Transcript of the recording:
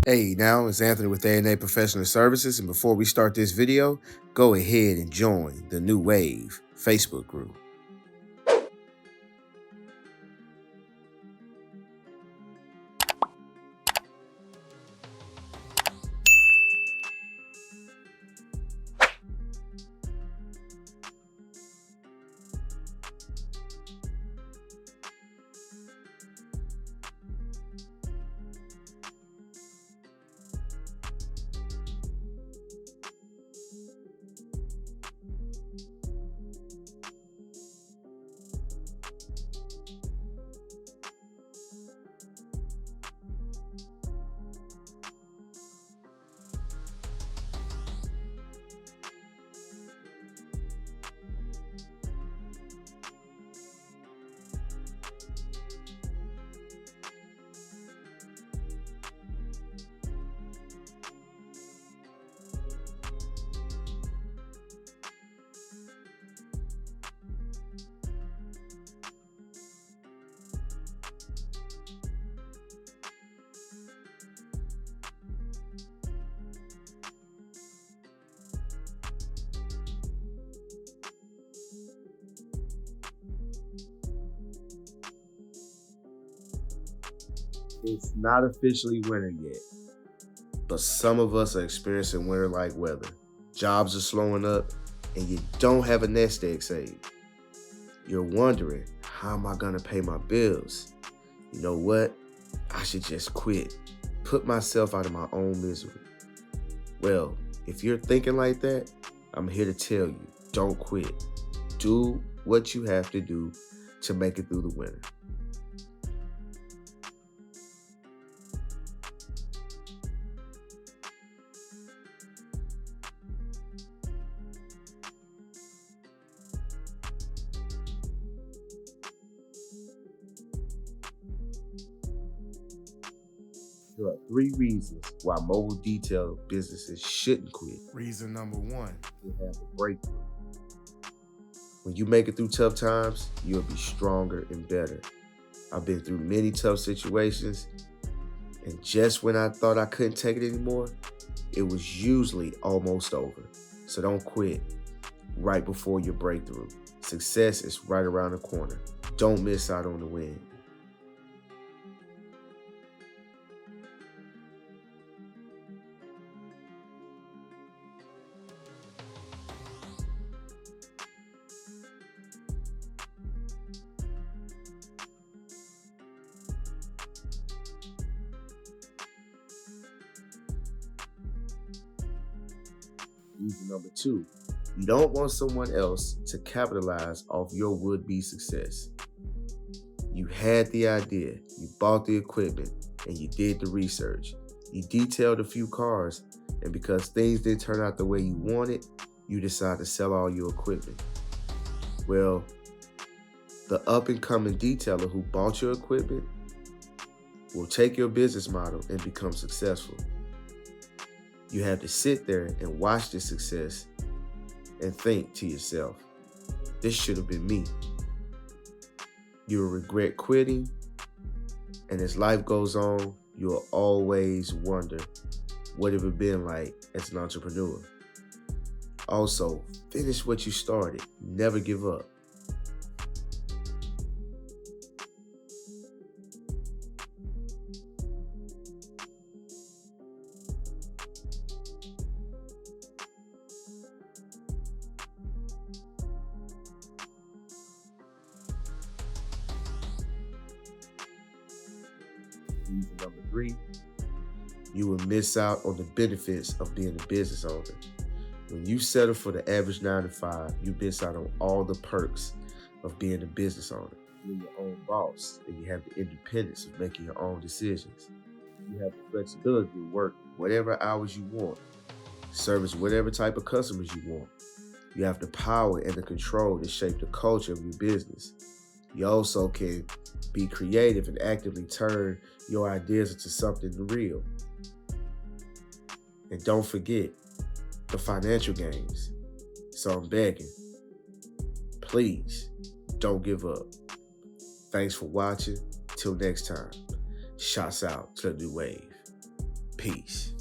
Hey, now it's Anthony with A&A Professional Services, and before we start this video, go ahead and join the New Wave Facebook group. It's not officially winter yet, but some of us are experiencing winter-like weather. Jobs are slowing up, and you don't have a nest egg saved. You're wondering, how am I gonna pay my bills? You know what? I should just quit. Put myself out of my own misery. Well, if you're thinking like that, I'm here to tell you, don't quit. Do what you have to do to make it through the winter. There are 3 reasons why mobile detail businesses shouldn't quit. Reason number 1. To have a breakthrough. When you make it through tough times, you'll be stronger and better. I've been through many tough situations, and just when I thought I couldn't take it anymore, it was usually almost over. So don't quit right before your breakthrough. Success is right around the corner. Don't miss out on the win. Reason number 2, you don't want someone else to capitalize off your would-be success. You had the idea, you bought the equipment, and you did the research. You detailed a few cars, and because things didn't turn out the way you wanted, you decide to sell all your equipment. Well, the up-and-coming detailer who bought your equipment will take your business model and become successful. You have to sit there and watch the success and think to yourself, this should have been me. You will regret quitting, and as life goes on, you will always wonder what it would have been like as an entrepreneur. Also, finish what you started. Never give up. Reason number 3, you will miss out on the benefits of being a business owner. When you settle for the average 9 to 5, you miss out on all the perks of being a business owner. You're your own boss, and you have the independence of making your own decisions. You have the flexibility to work whatever hours you want, service whatever type of customers you want. You have the power and the control to shape the culture of your business. You also can be creative and actively turn your ideas into something real. And don't forget the financial gains. So I'm begging, please don't give up. Thanks for watching. Till next time, shouts out to the New Wave. Peace.